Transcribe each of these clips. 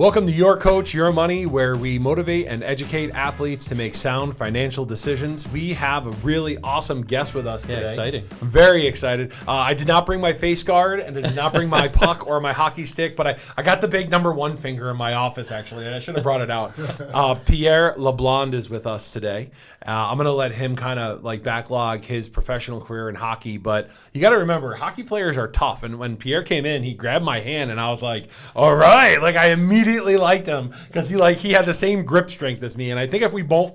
Welcome to Your Coach, Your Money, where we motivate and educate athletes to make sound financial decisions. We have a really awesome guest with us today. Yeah, exciting. I'm very excited. I did not bring my face guard and I did not bring my puck or my hockey stick, but I got the big number one finger in my office, actually, and I should have brought it out. Pierre LeBlond is with us today. I'm going to let him kind of like backlog his professional career in hockey, but you got to remember, hockey players are tough, and when Pierre came in, he grabbed my hand, and I was like, all right, like I immediately liked him because he had the same grip strength as me, and I think if we both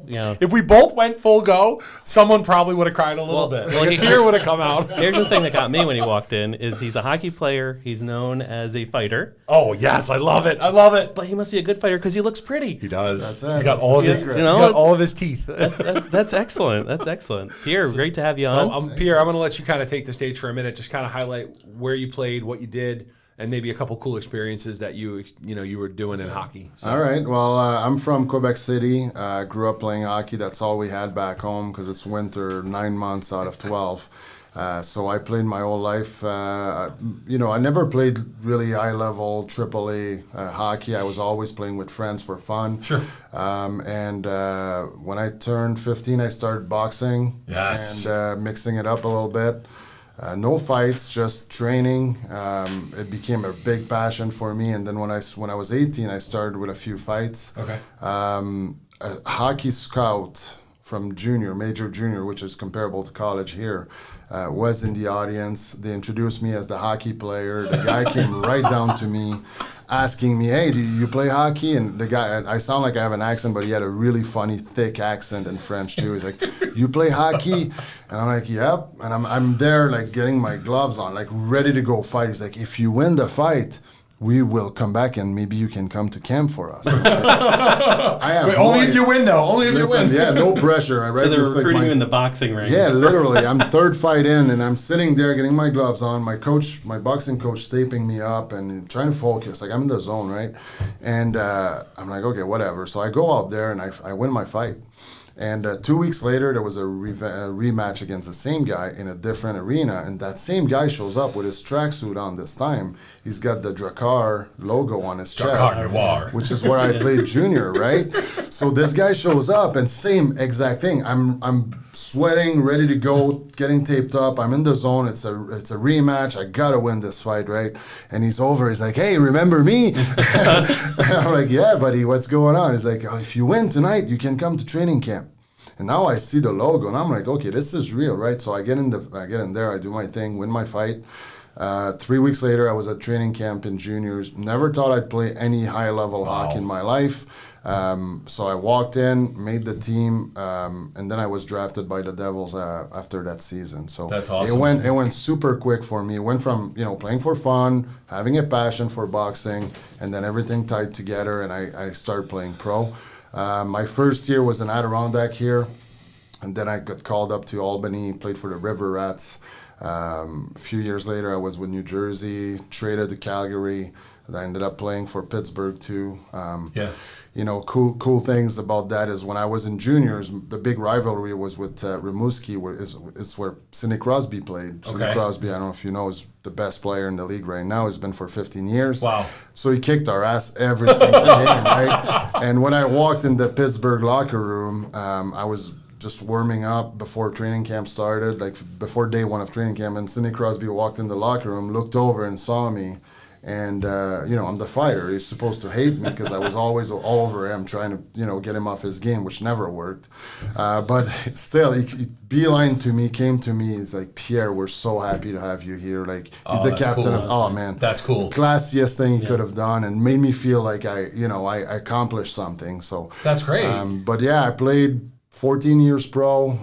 went full go, someone probably would have cried a little bit. Like a tear would have come out. Here's the thing that got me when he walked in is he's a hockey player. He's known as a fighter. Oh yes, I love it. I love it. But he must be a good fighter because he looks pretty. He does. That's He's got all of his. You know, he's got all of his teeth. That's excellent. That's excellent. Pierre, great to have you on. So Pierre, I'm going to let you kind of take the stage for a minute. Just kind of highlight where you played, what you did, and maybe a couple cool experiences that you were doing in hockey. So. All right. Well, I'm from Quebec City. Grew up playing hockey. That's all we had back home because it's winter, 9 months out of 12. So I played my whole life. I never played really high-level AAA hockey. I was always playing with friends for fun. Sure. And when I turned 15, I started boxing. Yes. And mixing it up a little bit. No fights, just training. It became a big passion for me. And then when I was 18, I started with a few fights. Okay. A hockey scout from major junior, which is comparable to college here, was in the audience. They introduced me as the hockey player. The guy came right down to me asking me, hey, do you play hockey? And the guy, I sound like I have an accent, but he had a really funny, thick accent in French too. He's like, you play hockey? And I'm like, yep. And I'm there like getting my gloves on, like ready to go fight. He's like, if you win the fight, we will come back and maybe you can come to camp for us. Only if you win, though. Only if you win. Yeah, no pressure. Right? So they're recruiting you in the boxing ring. Yeah, literally. I'm third fight in, and I'm sitting there getting my gloves on. My boxing coach, stapling me up and trying to focus. Like, I'm in the zone, right? And I'm like, okay, whatever. So I go out there, and I win my fight. And 2 weeks later, there was a rematch against the same guy in a different arena. And that same guy shows up with his tracksuit on this time. He's got the Drakkar logo on his chest, which is where I played junior, right? So this guy shows up and same exact thing. I'm sweating, ready to go, getting taped up. I'm in the zone. It's a rematch. I got to win this fight, right? And he's over. He's like, hey, remember me? And I'm like, yeah, buddy, what's going on? He's like, oh, if you win tonight, you can come to training camp. And now I see the logo, and I'm like, okay, this is real, right? So I get in there, I do my thing, win my fight. 3 weeks later, I was at training camp in juniors. Never thought I'd play any high-level hockey in my life. So I walked in, made the team, and then I was drafted by the Devils after that season. So that's awesome. It went super quick for me. It went from playing for fun, having a passion for boxing, and then everything tied together, and I started playing pro. My first year was in Adirondack here, and then I got called up to Albany, played for the River Rats. A few years later, I was with New Jersey, traded to Calgary, and I ended up playing for Pittsburgh too. Cool things about that is when I was in juniors, the big rivalry was with Rimouski, where Sidney Crosby played. Okay. Sidney Crosby, I don't know if you know, is the best player in the league right now. He's been for 15 years. Wow. So he kicked our ass every single game, right? And when I walked in the Pittsburgh locker room, I was just warming up before training camp started, like before day one of training camp, and Sidney Crosby walked in the locker room, looked over and saw me. And, I'm the fighter. He's supposed to hate me because I was always all over him trying to, get him off his game, which never worked. But still, he beeline to me, came to me. He's like, Pierre, we're so happy to have you here. Like, he's the captain. Cool. Oh, man. That's cool. Classiest thing he could have done and made me feel like I accomplished something. So that's great. But yeah, I played 14 years pro,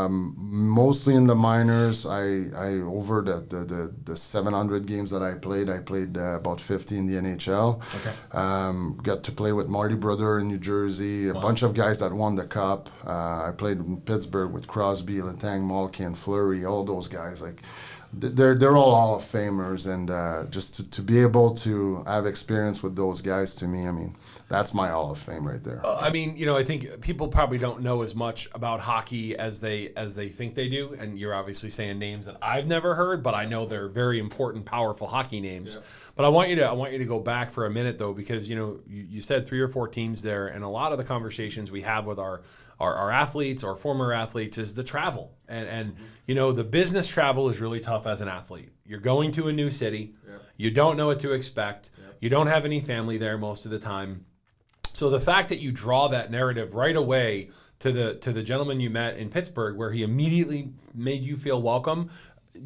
mostly in the minors. I over the 700 games that I played about 50 in the NHL. Okay. Got to play with Marty Brodeur in New Jersey, a bunch of guys that won the Cup. I played in Pittsburgh with Crosby, Letang, Malkin, Fleury, all those guys. Like they're all Hall of Famers, and just to be able to have experience with those guys, to me, I mean, that's my Hall of Fame right there. I mean, I think people probably don't know as much about hockey as they think they do, and you're obviously saying names that I've never heard, but I know they're very important, powerful hockey names. Yeah. But I want you to go back for a minute though, because you said 3 or 4 teams there, and a lot of the conversations we have with our athletes, our former athletes, is the travel, and the business travel is really tough as an athlete. You're going to a new city, you don't know what to expect, you don't have any family there most of the time. So the fact that you draw that narrative right away to the gentleman you met in Pittsburgh, where he immediately made you feel welcome,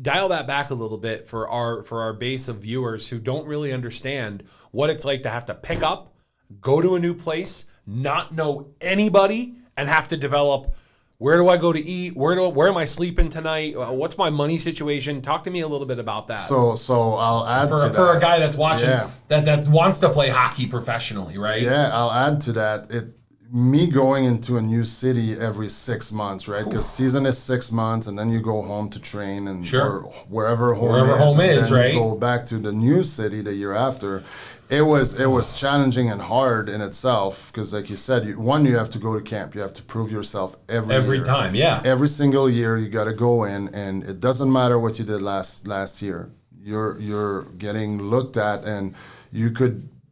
dial that back a little bit for our base of viewers who don't really understand what it's like to have to pick up, go to a new place, not know anybody, and have to develop. Where do I go to eat? Where am I sleeping tonight? What's my money situation? Talk to me a little bit about that. So I'll add to that. For a guy that's watching that wants to play hockey professionally, right? Yeah, I'll add to that. Me going into a new city every 6 months, right? Because season is 6 months, and then you go home to train, and or wherever home is, right? You go back to the new city the year after. It was challenging and hard in itself because, like you said, you have to go to camp. You have to prove yourself every time. Yeah. Every single year, you got to go in, and it doesn't matter what you did last year. You're getting looked at, and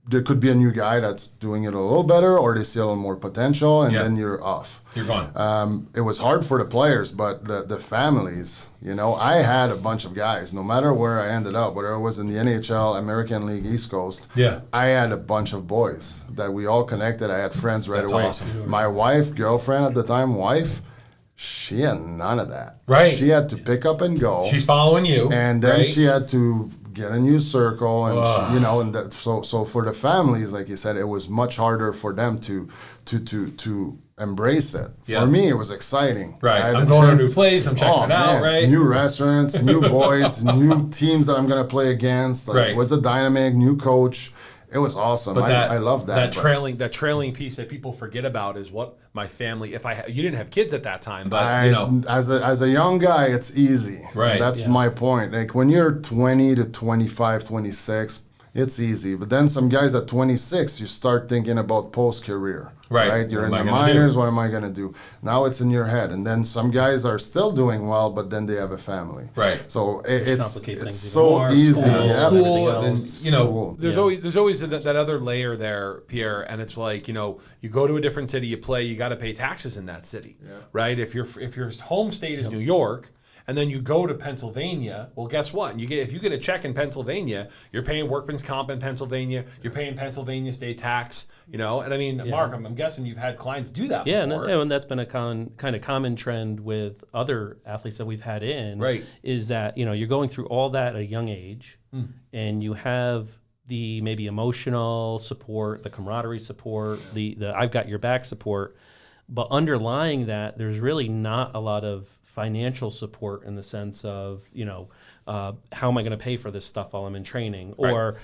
there could be a new guy that's doing it a little better, or they see a little more potential, and then you're off. You're gone. It was hard for the players, but the families, I had a bunch of guys, no matter where I ended up, whether it was in the NHL, American League, East Coast, I had a bunch of boys that we all connected. I had friends right away. Awesome. My girlfriend at the time, she had none of that. Right. She had to pick up and go. She's following you. And then she had to get a new circle, and so for the families, like you said, it was much harder for them to embrace it. For me, it was exciting. Right, I'm going to a new place. I'm checking it out. Right, new restaurants, new boys, new teams that I'm going to play against. It was a dynamic new coach. It was awesome. But I love that. That trailing piece that people forget about is what my family. You didn't have kids at that time, but as a young guy, it's easy. Right. That's my point. Like when you're 20 to 25, 26, it's easy. But then some guys at 26, you start thinking about post-career. Right? You're in the minors. What am I going to do? Now it's in your head. And then some guys are still doing well, but then they have a family. Right. So it's so easy. School. And there's always that other layer there, Pierre. And it's like, you go to a different city, you play, you got to pay taxes in that city. Yeah. Right? If your home state is New York, and then you go to Pennsylvania, well, guess what? If you get a check in Pennsylvania, you're paying workman's comp in Pennsylvania, you're paying Pennsylvania state tax, and I mean, Mark, I'm guessing you've had clients do that before. And that's been a kind of common trend with other athletes that we've had in, is that, you're going through all that at a young age, and you have the maybe emotional support, the camaraderie support, the I've got your back support, but underlying that, there's really not a lot of financial support in the sense of, how am I going to pay for this stuff while I'm in training, or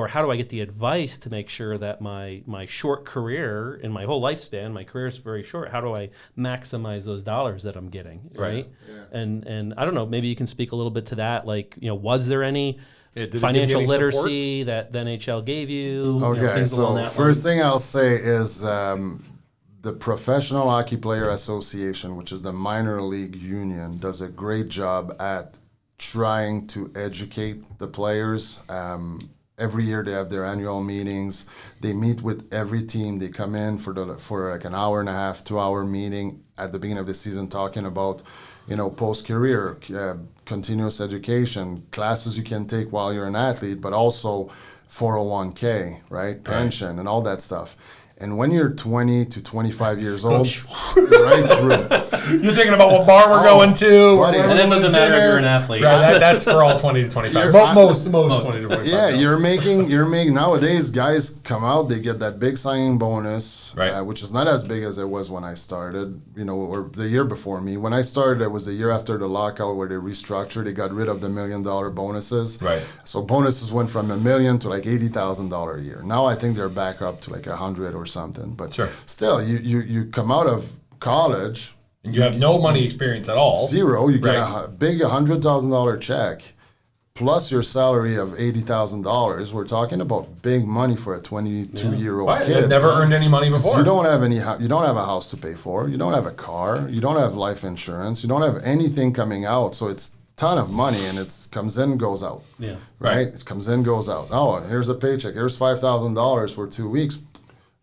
how do I get the advice to make sure that my short career in my whole lifespan, my career is very short. How do I maximize those dollars that I'm getting, right? Yeah. And I don't know, maybe you can speak a little bit to that. Like, was there any financial literacy that the NHL gave you? Okay, so first thing I'll say is the Professional Hockey Player Association, which is the minor league union, does a great job at trying to educate the players. Every year they have their annual meetings. They meet with every team. They come in for like an hour and a half, 2-hour meeting at the beginning of the season, talking about, post-career, continuous education, classes you can take while you're an athlete, but also 401k, right? Pension and all that stuff. And when you're 20 to 25 years old, you're right through. You're thinking about what bar we're going to. And it doesn't matter if you're an athlete. Right, that's for all 20 to 25. Most 20 to 25. Yeah, you're making nowadays, guys come out, they get that big signing bonus, which is not as big as it was when I started, or the year before me. When I started, it was the year after the lockout where they restructured. They got rid of the $1 million bonuses. Right. So bonuses went from $1 million to like $80,000 a year. Now I think they're back up to like $100 or something, but still, you come out of college and you have no money experience at all. Zero. You get a big $100,000 check. plus your salary of $80,000, we're talking about big money for a 22-year-old kid. They've never earned any money before. You don't have you don't have a house to pay for. You don't have a car. You don't have life insurance. You don't have anything coming out. So it's a ton of money, and it comes in, goes out. Yeah. Right? It comes in, goes out. Oh, here's a paycheck. Here's $5,000 for 2 weeks.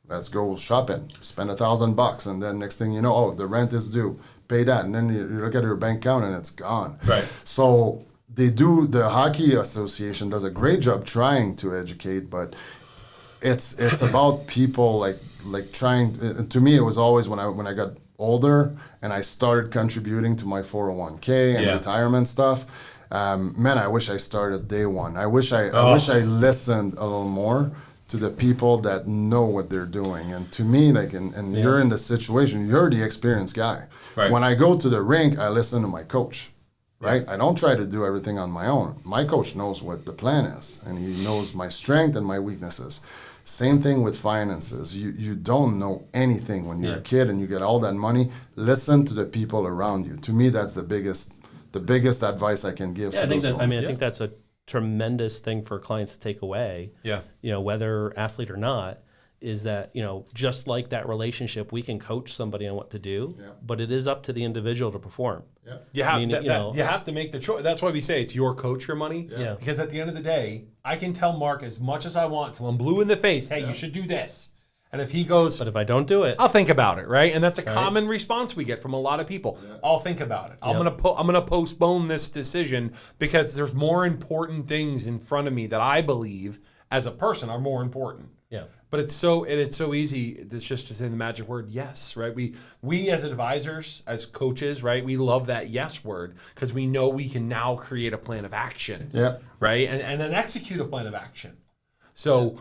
Let's go shopping. Spend $1,000, and then next thing you know, the rent is due. Pay that, and then you look at your bank account, and it's gone. Right. So the Hockey Association does a great job trying to educate, but it's about people like trying. To me, it was always when I got older and I started contributing to my 401k and retirement stuff. Man, I wish I started day one. I wish I listened a little more to the people that know what they're doing. And to me, and you're in the situation, you're the experienced guy. Right. When I go to the rink, I listen to my coach, right? I don't try to do everything on my own. My coach knows what the plan is, and he knows my strength and my weaknesses. Same thing with finances. You don't know anything when you're a kid and you get all that money. Listen to the people around you. To me, that's the biggest advice I can give to those people. I think that's a tremendous thing for clients to take away. Yeah. Whether athlete or not, is that, just like that relationship, we can coach somebody on what to do, but it is up to the individual to perform. Yeah. You have to make the choice. That's why we say it's your coach, your money. Yeah. Because at the end of the day, I can tell Mark as much as I want till I'm blue in the face, hey, you should do this. And if he goes, but if I don't do it, I'll think about it, right? And that's a common response we get from a lot of people. I'll think about it. I'm gonna postpone this decision because there's more important things in front of me that I believe as a person are more important. Yeah. But it's so easy. It's just to say the magic word yes, right? We as advisors, as coaches, right? We love that yes word because we know we can now create a plan of action. Yeah. Right, and then execute a plan of action. So,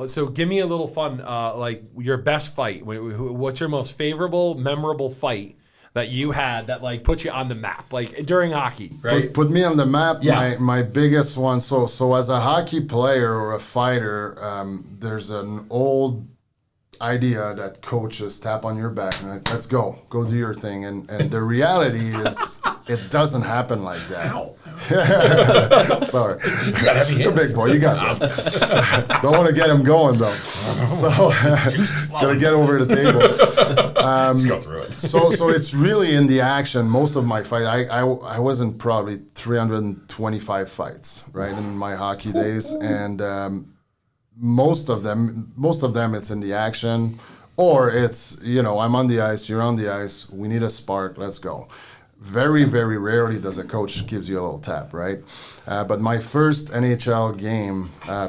so give me a little fun, like your best fight. What's your most favorable, memorable fight that you had that like put you on the map, like during hockey, right? Put me on the map. Yeah. My biggest one. So as a hockey player or a fighter, there's an old idea that coaches tap on your back and like, let's go do your thing. And the reality is it doesn't happen like that. Ow. Sorry. You got heavy hands. You're a big boy. You got this. Don't want to get him going, though. So it's going to get over the table. Let's go through it. So it's really in the action. Most of my fight, I was in probably 325 fights, right, in my hockey days. And most of them, it's in the action. Or it's, I'm on the ice, you're on the ice, we need a spark, let's go. Very, very rarely does a coach gives you a little tap, right? But my first NHL game,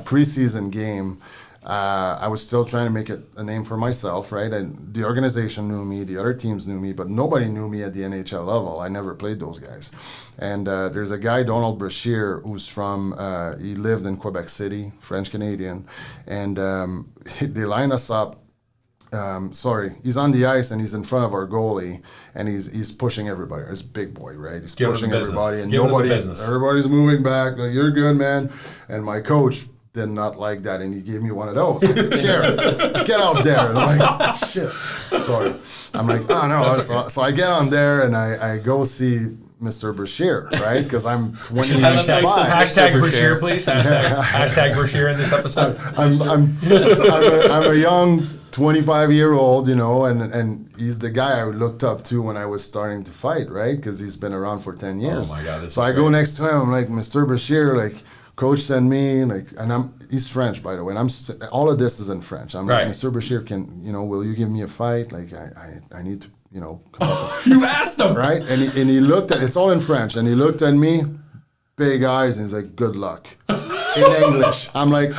preseason game, I was still trying to make a name for myself, right? And the organization knew me, the other teams knew me, but nobody knew me at the NHL level. I never played those guys. And there's a guy, Donald Brashear, who's from, he lived in Quebec City, French-Canadian, and they line us up. He's on the ice and he's in front of our goalie and he's pushing everybody. He's a big boy, right? He's pushing everybody and everybody's moving back. Like, you're good, man. And my coach did not like that and he gave me one of those. Like, Pierre, get out there. And I'm like, shit. Sorry. I'm like, oh no. So I get on there and I go see Mr. Brashear, right? Because I'm 25. Hashtag Brashear, please. Hashtag Brashear in this episode. I'm a young 25-year-old, and he's the guy I looked up to when I was starting to fight, right? Because he's been around for 10 years. Oh my God! So I go next to him, I'm like, Mr. Brashear, like, coach sent me, like, and he's French, by the way, and all of this is in French. I'm like, Mr. Brashear, will you give me a fight? Like, I need to, come up. You asked him, right? And he looked at, it's all in French, and he looked at me, big eyes, and he's like, good luck. In English. I'm like,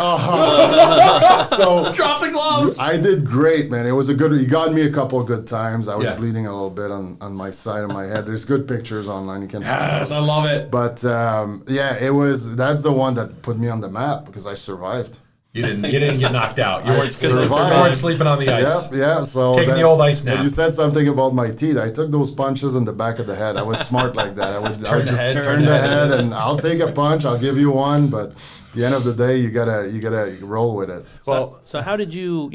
So drop the gloves. I did great, man. It was he got me a couple of good times. I was bleeding a little bit on my side of my head. There's good pictures online. You can Yes, I love it. But that's the one that put me on the map because I survived. You didn't get knocked out. You weren't survived. sleeping on the ice. Yep, yeah. So taking the old ice nap. When you said something about my teeth, I took those punches in the back of the head. I was smart like that. I would just turn the head, and I'll take a punch. I'll give you one, but at the end of the day, you gotta roll with it. So how did you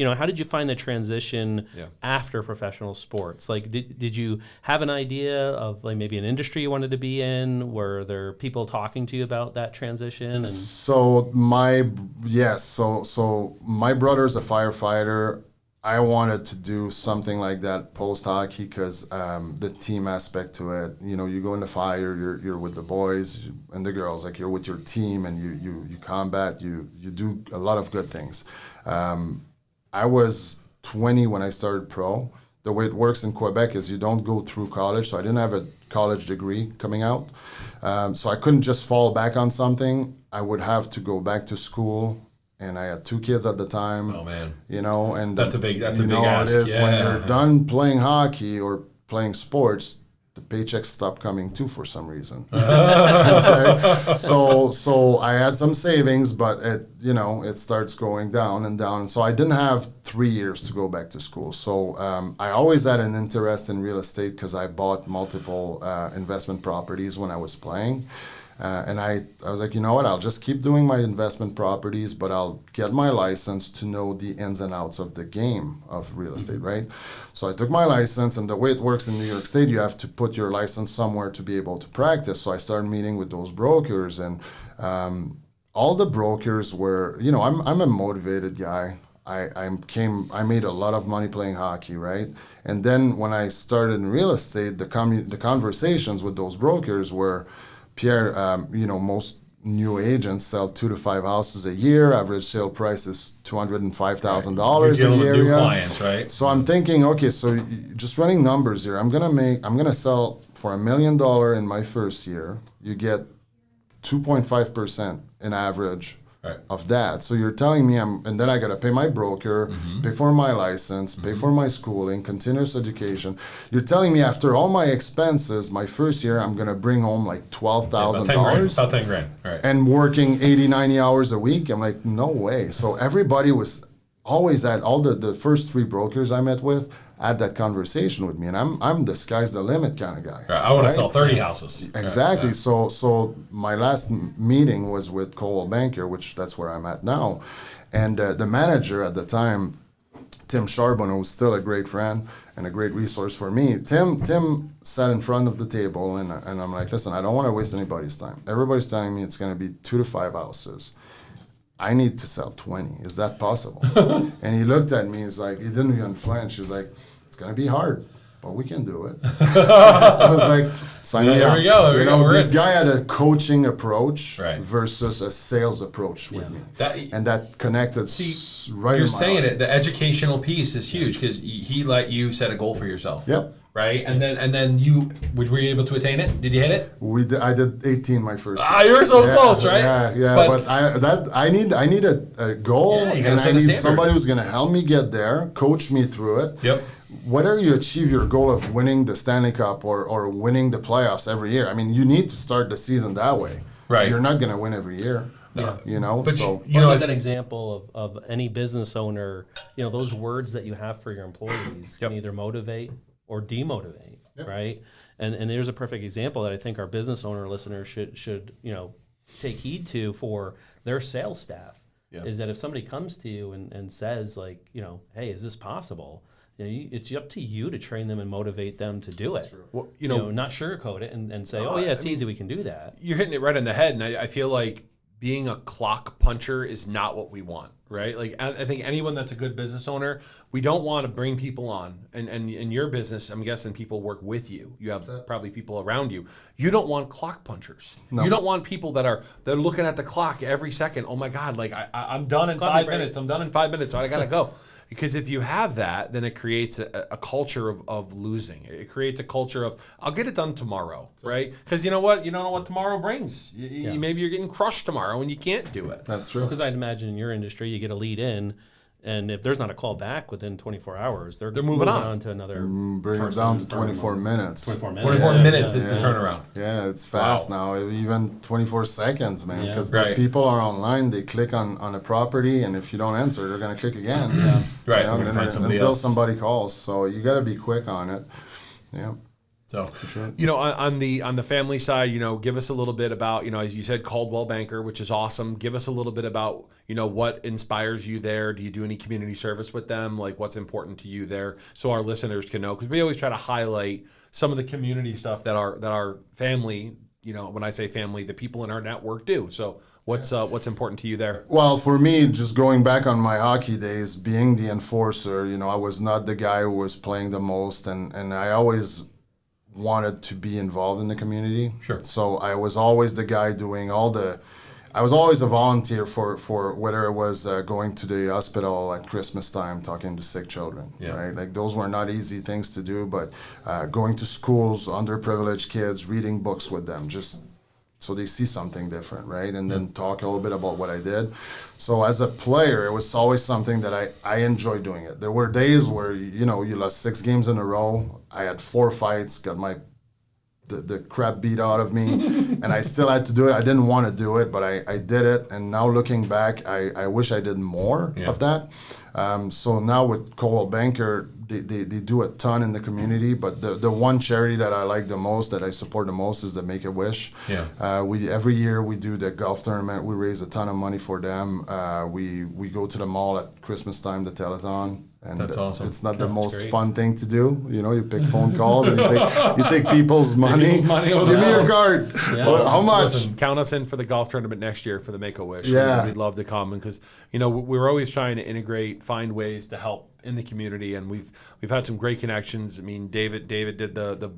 find the transition after professional sports? Like, did you have an idea of like maybe an industry you wanted to be in? Were there people talking to you about that transition? So my brother's a firefighter. I wanted to do something like that post-hockey because the team aspect to it. You know, you go in the fire, you're with the boys and the girls, like you're with your team, and you combat, you do a lot of good things. I was 20 when I started pro. The way it works in Quebec is you don't go through college, so I didn't have a college degree coming out. So I couldn't just fall back on something. I would have to go back to school. And I had 2 kids at the time. Oh man! You know, and that's a big ask. It is when you're done playing hockey or playing sports, the paychecks stop coming too for some reason. Okay? So I had some savings, but it starts going down and down. So I didn't have 3 years to go back to school. So I always had an interest in real estate because I bought multiple investment properties when I was playing. And I was like, you know what, I'll just keep doing my investment properties, but I'll get my license to know the ins and outs of the game of real estate, right? So I took my license, and the way it works in New York State, you have to put your license somewhere to be able to practice. So I started meeting with those brokers, and all the brokers were, I'm a motivated guy. I made a lot of money playing hockey, right? And then when I started in real estate, the conversations with those brokers were, Pierre, most new agents sell 2 to 5 houses a year. Average sale price is $205,000 You're a dealing year. with new clients, right? So I'm thinking, okay, so just running numbers here. I'm gonna sell for $1 million in my first year. You get 2.5% in average. Right. Of that. So you're telling me and then I got to pay my broker, pay for my license, pay for my schooling, continuous education. You're telling me after all my expenses, my first year, I'm going to bring home like $12,000. About 10 grand. Right. And working 80, 90 hours a week. I'm like, no way. So everybody was always at all the first 3 brokers I met with had that conversation with me, and I'm the sky's the limit kind of guy. Right. I want to sell 30 houses. Exactly. Right. So my last meeting was with Coldwell Bankers, which that's where I'm at now, and the manager at the time, Tim Charbonneau, who's still a great friend and a great resource for me. Tim sat in front of the table, and I'm like, listen, I don't want to waste anybody's time. Everybody's telling me it's going to be 2 to 5 houses. I need to sell 20. Is that possible? And he looked at me. He's like, he didn't even flinch. He was like, it's going to be hard, but we can do it. I was like, sign me up. Here we go. This guy had a coaching approach versus a sales approach with me. That connected right. You're saying it. The educational piece is huge because he let you set a goal for yourself. Yep. Right, and then were you able to attain it? Did you hit it? I did 18 my first year. You were so close, right? Yeah. But I need a goal, and I need somebody who's going to help me get there, coach me through it. Yep. Whether you achieve your goal of winning the Stanley Cup or winning the playoffs every year, I mean, you need to start the season that way. Right. You're not going to win every year. Yeah. But so like that example of any business owner, those words that you have for your employees can either motivate or demotivate, right? And there's a perfect example that I think our business owner listeners should take heed to for their sales staff. Is that if somebody comes to you and says like, hey, is this possible? It's up to you to train them and motivate them to do it. Well, not sugarcoat it and say, it's easy, we can do that. You're hitting it right on the head, and I feel like being a clock puncher is not what we want, right? Like I think anyone that's a good business owner, we don't want to bring people on. And in your business, I'm guessing people work with you. You have probably people around you. You don't want clock punchers. No. You don't want people they're looking at the clock every second. Oh my God, like I'm done in 5 minutes. I'm done in 5 minutes. So I gotta go. Because if you have that, then it creates a culture of losing. It creates a culture of, I'll get it done tomorrow, right? Because you know what? You don't know what tomorrow brings. Maybe you're getting crushed tomorrow and you can't do it. That's true. Because I'd imagine in your industry, you get a lead in, And if there's not a call back within 24 hours, they're moving on to another. Bring it down to 24 minutes. 24 minutes. 24 minutes is the turnaround. Yeah, it's fast now. Even 24 seconds, man. Because those Right. people are online. They click on a property, and if you don't answer, they're gonna click again. Right. You know, We're gonna find somebody until else. somebody calls. So you got to be quick on it. Yeah. So, you know, on the family side, you know, give us a little bit about, you know, as you said, Coldwell Banker, which is awesome. Give us a little bit about, you know, what inspires you there. Do you do any community service with them? Like, what's important to you there, so our listeners can know? Because we always try to highlight some of the community stuff that our family, you know, when I say family, the people in our network do. So, what's important to you there? Well, for me, just going back on my hockey days, being the enforcer, you know, I was not the guy who was playing the most, and I always wanted to be involved in the community. Sure. So I was always the guy doing I was always a volunteer for whether it was going to the hospital at Christmas time, talking to sick children, right? Like those were not easy things to do, but going to schools, underprivileged kids, reading books with them, just so they see something different, right? And then talk a little bit about what I did. So as a player, it was always something that I enjoyed doing it. There were days where, you know, you lost 6 games in a row. I had 4 fights, got the crap beat out of me, and I still had to do it. I didn't want to do it, but I did it. And now looking back, I wish I did more of that. So now with Coldwell Banker, they do a ton in the community, but the one charity that I like the most, that I support the most, is the Make-A-Wish. Every year we do the golf tournament. We raise a ton of money for them. We go to the mall at Christmas time, the telethon. And that's awesome. It's not the most fun thing to do. You know, you pick phone calls and you take people's money. Give me your card. Well, how much? Listen, count us in for the golf tournament next year for the Make-A-Wish. Yeah. We'd love to come, because, you know, we're always trying to integrate, find ways to help in the community, and we've had some great connections. I mean, David did the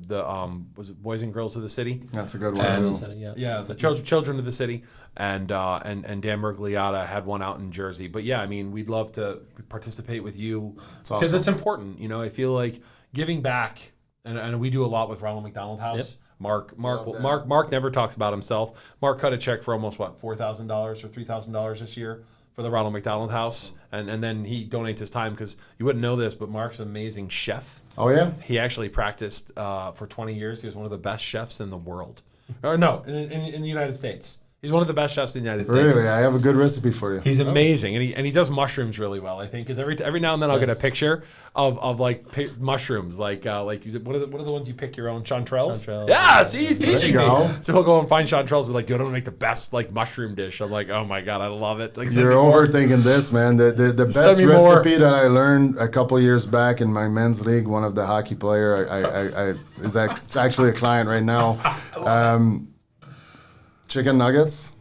was it Boys and Girls of the City? That's a good one. The children of the city, and Dan Mergliata had one out in Jersey. But yeah, I mean, we'd love to participate with you, because it's important. You know, I feel like giving back, and we do a lot with Ronald McDonald House. Mark never talks about himself. Mark cut a check for almost $4,000 or $3,000 this year for the Ronald McDonald House, and then he donates his time, because you wouldn't know this, but Mark's an amazing chef. Oh yeah, he actually practiced for 20 years. He was one of the best chefs in the world, or no, in the United States. He's one of the best chefs in the United States. Really, I have a good recipe for you. He's amazing, and he does mushrooms really well. I think, because every now and then I'll get a picture of like mushrooms, like what are the ones you pick your own, chanterelles? Yeah, see, he's teaching me. So he'll go and find chanterelles, but like, dude, I don't make the best like mushroom dish. I'm like, oh my god, I love it. Like, you're overthinking this, man. The best recipe that I learned a couple years back in my men's league, one of the hockey player I is actually a client right now. Chicken nuggets,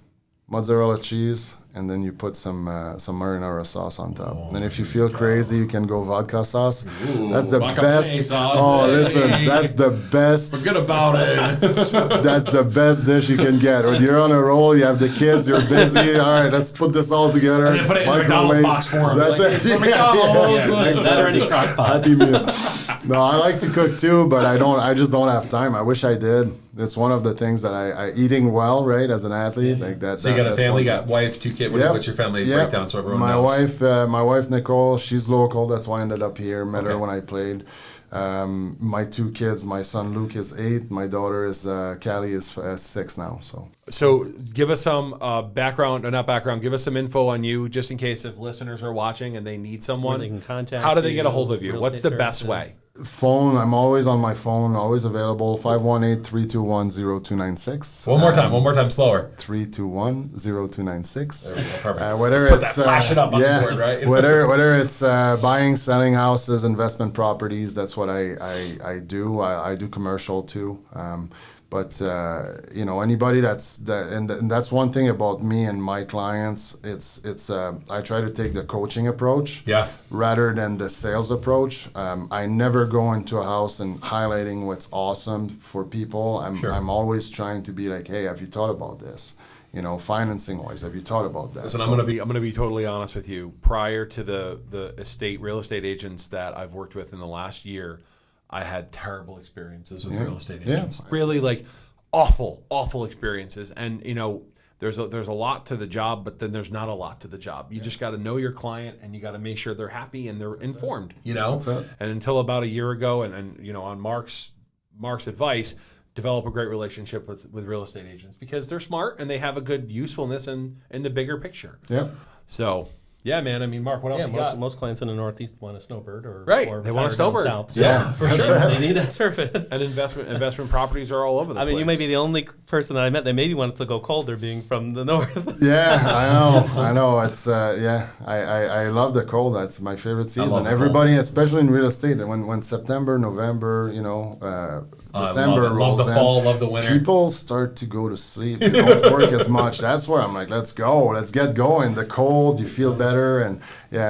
mozzarella cheese, and then you put some marinara sauce on top. And then if you feel crazy, you can go vodka sauce. Ooh, that's the best. Oh, listen, that's the best. Forget about it. That's the best dish you can get. When you're on a roll, you have the kids, you're busy. All right, let's put this all together. And then put it in the McDonald's box for them. That's it. Is that or any crock pot? Happy meal. No, I like to cook too, but I just don't have time. I wish I did. It's one of the things that I eating well, right, as an athlete, like that. So you got a family, got wife, 2 kids. What's your family breakdown, so everyone knows? My wife Nicole, she's local. That's why I ended up here. Met her when I played. My 2 kids, my son Luke is 8. My daughter is Callie is 6 now. So give us some give us some info on you, just in case if listeners are watching and they need someone. Where they can contact How do they get a hold of you? What's the best way? Phone, I'm always on my phone, always available. 518-321-0296. One more time, slower. 321-0296. There we go, perfect. Whether Let's flash it up on the board, right? whether it's buying, selling houses, investment properties, that's what I do. I do commercial too. But you know, anybody and that's one thing about me and my clients. It's I try to take the coaching approach, rather than the sales approach. I never go into a house and highlighting what's awesome for people. I'm always trying to be like, hey, have you thought about this? You know, financing wise, have you thought about that? Listen, I'm gonna be totally honest with you. Prior to the real estate agents that I've worked with in the last year, I had terrible experiences with real estate agents. Really, like awful experiences. And you know, there's a lot to the job, but then there's not a lot to the job. You just got to know your client, and you got to make sure they're happy and they're informed. You know, and until about a year ago, and you know, on Mark's advice, develop a great relationship with real estate agents because they're smart and they have a good usefulness in the bigger picture. Yeah. So. Yeah, man. I mean, Mark, what else you got? Most clients in the Northeast want a snowbird, or they want a snowbird. South. Yeah, for sure. They need that service. And investment properties are all over the place. I mean, you may be the only person that I met that maybe wants to go colder, being from the north. Yeah, I know. It's I love the cold. That's my favorite season. Everybody, especially in real estate, when September, November, you know, December rolls love the fall, love the winter. People start to go to sleep. They don't work as much. That's where I'm like, let's go, let's get going. The cold, you feel better, and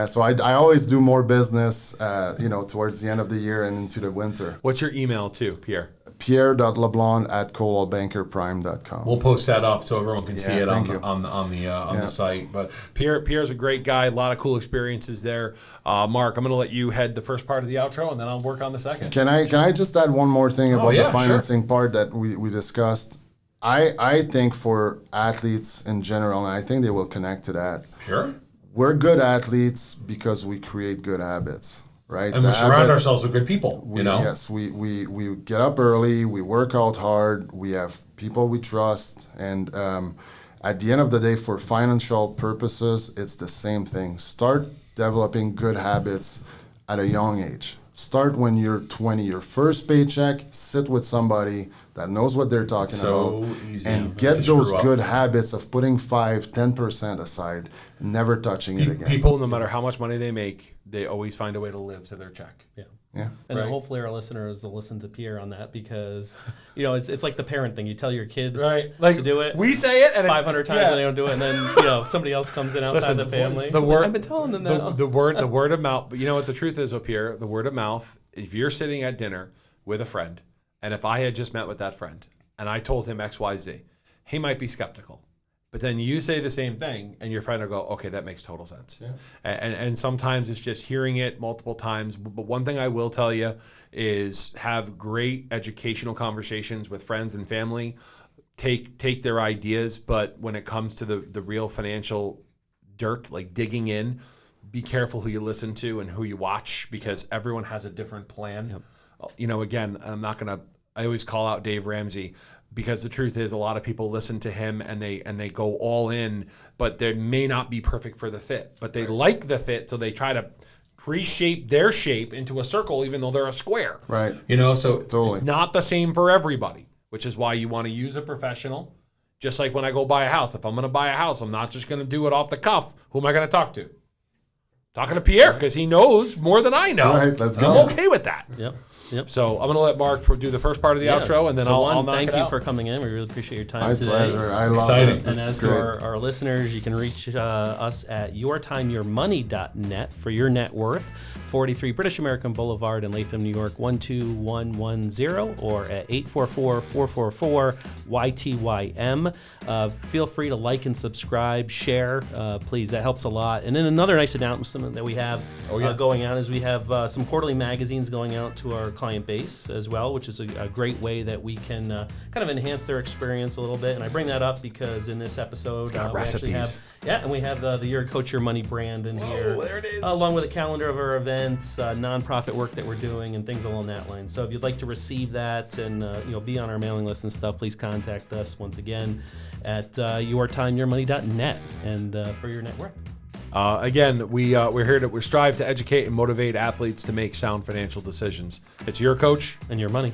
so I always do more business, you know, towards the end of the year and into the winter. What's your email too, Pierre? Pierre.LeBlond@ColdwellBanker.com. We'll post that up so everyone can see it on the site. But Pierre's a great guy. A lot of cool experiences there. Mark, I'm going to let you head the first part of the outro, and then I'll work on the second. Can I just add one more thing about the financing part that we discussed? I think for athletes in general, and I think they will connect to that. Sure. We're good athletes because we create good habits. Right, and we surround ourselves with good people. Yes, we get up early, we work out hard, we have people we trust, and at the end of the day, for financial purposes, it's the same thing. Start developing good habits at a young age. Start when you're 20. Your first paycheck, sit with somebody that knows what they're talking about, and get those good habits of putting 5-10% aside, and never touching it again. People, no matter how much money they make, they always find a way to live to their check. Yeah. And hopefully our listeners will listen to Pierre on that because, you know, it's like the parent thing. You tell your kid to do it. We say it and 500 times and they don't do it, and then you know somebody else comes in outside the family. I've been telling them that. The word of mouth. But you know what the truth is, Pierre? The word of mouth. If you're sitting at dinner with a friend, and if I had just met with that friend and I told him XYZ, he might be skeptical. But then you say the same thing, and your friend will go, okay, that makes total sense. Yeah. And sometimes it's just hearing it multiple times. But one thing I will tell you is have great educational conversations with friends and family. Take their ideas, but when it comes to the real financial dirt, like digging in, be careful who you listen to and who you watch because everyone has a different plan. Yep. You know, again, I always call out Dave Ramsey. Because the truth is, a lot of people listen to him and they go all in, but they may not be perfect for the fit. But they like the fit, so they try to reshape their shape into a circle, even though they're a square. Right. You know, so it's not the same for everybody, which is why you want to use a professional. Just like when I go buy a house, if I'm going to buy a house, I'm not just going to do it off the cuff. Who am I going to talk to? Talking to Pierre because he knows more than I know. Right. Let's go. I'm okay with that. Yep. So I'm going to let Mark do the first part of the outro, and then I'll knock thank it you out. for coming in. We really appreciate your time today. My pleasure. I love Exciting. it. And as to our listeners, you can reach us at yourtimeyourmoney.net for your net worth. 43 British American Boulevard in Latham, New York, 12110, or at 844-444-YTYM. Feel free to like and subscribe, share, please. That helps a lot. And then another nice announcement that we have going out is we have some quarterly magazines going out to our client base as well, which is a great way that we can kind of enhance their experience a little bit. And I bring that up because in this episode, we actually have the Your Coach Your Money brand in here. There it is. Along with a calendar of our events, nonprofit work that we're doing, and things along that line. So if you'd like to receive that and be on our mailing list and stuff, please contact us once again at yourtimeyourmoney.net and for your net worth. Again, we're here to strive to educate and motivate athletes to make sound financial decisions. It's your coach and your money.